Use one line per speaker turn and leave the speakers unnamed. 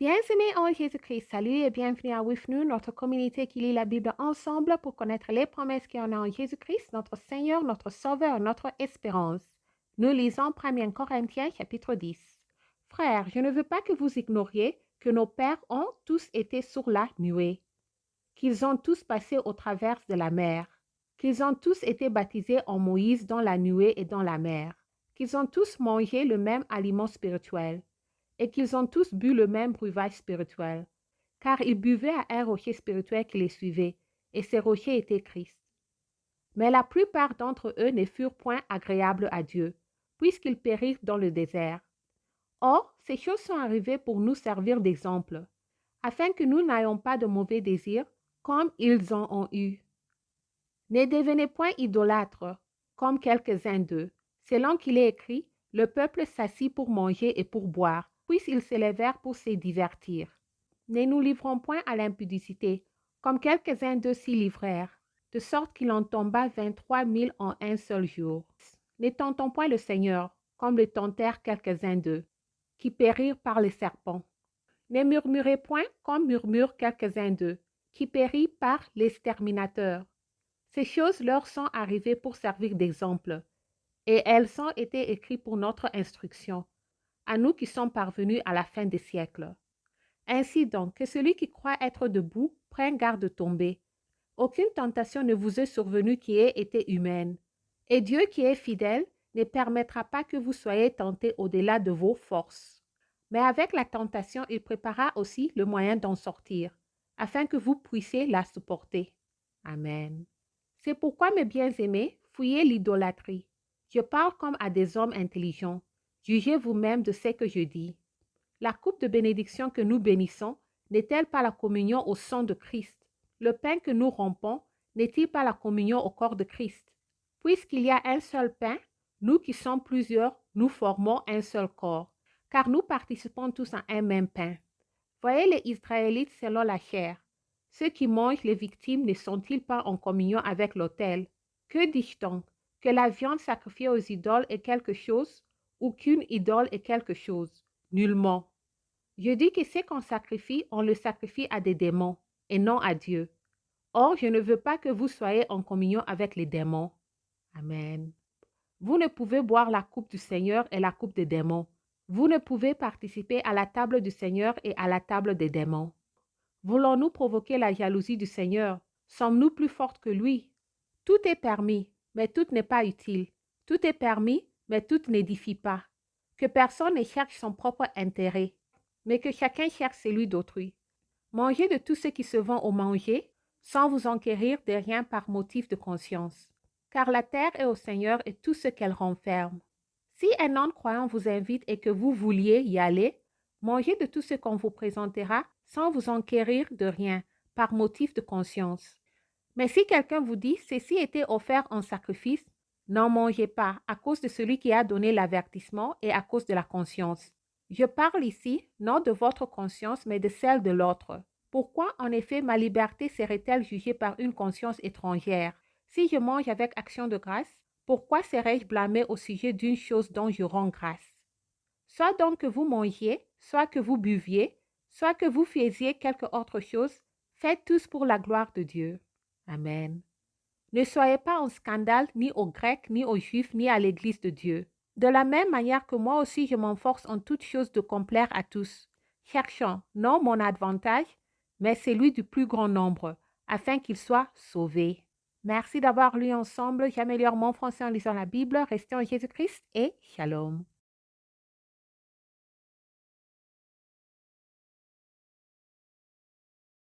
Bien-aimés en Jésus-Christ, salut et bienvenue à With Nous, notre communauté qui lit la Bible ensemble pour connaître les promesses qu'il y en a en Jésus-Christ, notre Seigneur, notre Sauveur, notre espérance. Nous lisons 1 Corinthiens chapitre 10. Frères, je ne veux pas que vous ignoriez que nos pères ont tous été sur la nuée, qu'ils ont tous passé au travers de la mer, qu'ils ont tous été baptisés en Moïse dans la nuée et dans la mer, qu'ils ont tous mangé le même aliment spirituel, et qu'ils ont tous bu le même breuvage spirituel, car ils buvaient à un rocher spirituel qui les suivait, et ce rocher était Christ. Mais la plupart d'entre eux ne furent point agréables à Dieu, puisqu'ils périrent dans le désert. Or, ces choses sont arrivées pour nous servir d'exemple, afin que nous n'ayons pas de mauvais désirs, comme ils en ont eu. Ne devenez point idolâtres, comme quelques-uns d'eux, selon qu'il est écrit, le peuple s'assit pour manger et pour boire, puis ils se levèrent pour se divertir. Ne nous livrons point à l'impudicité, comme quelques-uns d'eux s'y livrèrent, de sorte qu'il en tomba 23 000 en un seul jour. Ne tentons point le Seigneur, comme le tentèrent quelques-uns d'eux, qui périrent par les serpents. Ne murmurez point, comme murmurent quelques-uns d'eux, qui périrent par l'exterminateur. Ces choses leur sont arrivées pour servir d'exemple, et elles ont été écrites pour notre instruction, à nous qui sommes parvenus à la fin des siècles. Ainsi donc, que celui qui croit être debout prenne garde de tomber. Aucune tentation ne vous est survenue qui ait été humaine. Et Dieu qui est fidèle ne permettra pas que vous soyez tentés au-delà de vos forces. Mais avec la tentation, il prépara aussi le moyen d'en sortir, afin que vous puissiez la supporter. Amen. C'est pourquoi, mes bien-aimés, fuyez l'idolâtrie. Je parle comme à des hommes intelligents. Jugez vous-même de ce que je dis. La coupe de bénédiction que nous bénissons n'est-elle pas la communion au sang de Christ? Le pain que nous rompons n'est-il pas la communion au corps de Christ? Puisqu'il y a un seul pain, nous qui sommes plusieurs, nous formons un seul corps, car nous participons tous à un même pain. Voyez les Israélites selon la chair. Ceux qui mangent les victimes ne sont-ils pas en communion avec l'autel? Que dis-je donc? Que la viande sacrifiée aux idoles est quelque chose, ou qu'une idole est quelque chose? Nullement. Je dis que ce qu'on sacrifie, on le sacrifie à des démons, et non à Dieu. Or, je ne veux pas que vous soyez en communion avec les démons. Amen. Vous ne pouvez boire la coupe du Seigneur et la coupe des démons. Vous ne pouvez participer à la table du Seigneur et à la table des démons. Voulons-nous provoquer la jalousie du Seigneur? Sommes-nous plus fortes que lui? Tout est permis, mais tout n'est pas utile. Tout est permis, mais tout n'édifie pas. Que personne ne cherche son propre intérêt, mais que chacun cherche celui d'autrui. Mangez de tout ce qui se vend au manger, sans vous enquérir de rien par motif de conscience. Car la terre est au Seigneur et tout ce qu'elle renferme. Si un non-croyant vous invite et que vous vouliez y aller, mangez de tout ce qu'on vous présentera sans vous enquérir de rien, par motif de conscience. Mais si quelqu'un vous dit, ceci était offert en sacrifice, n'en mangez pas à cause de celui qui a donné l'avertissement et à cause de la conscience. Je parle ici non de votre conscience, mais de celle de l'autre. Pourquoi en effet ma liberté serait-elle jugée par une conscience étrangère? Si je mange avec action de grâce, pourquoi serais-je blâmé au sujet d'une chose dont je rends grâce? Soit donc que vous mangiez, soit que vous buviez, soit que vous faisiez quelque autre chose, faites tous pour la gloire de Dieu. Amen. Ne soyez pas en scandale ni aux Grecs, ni aux Juifs, ni à l'Église de Dieu. De la même manière que moi aussi je m'enforce en toutes choses de complaire à tous, cherchant non mon avantage, mais celui du plus grand nombre, afin qu'ils soient sauvés. Merci d'avoir lu ensemble. J'améliore mon français en lisant la Bible. Restez en Jésus-Christ et shalom.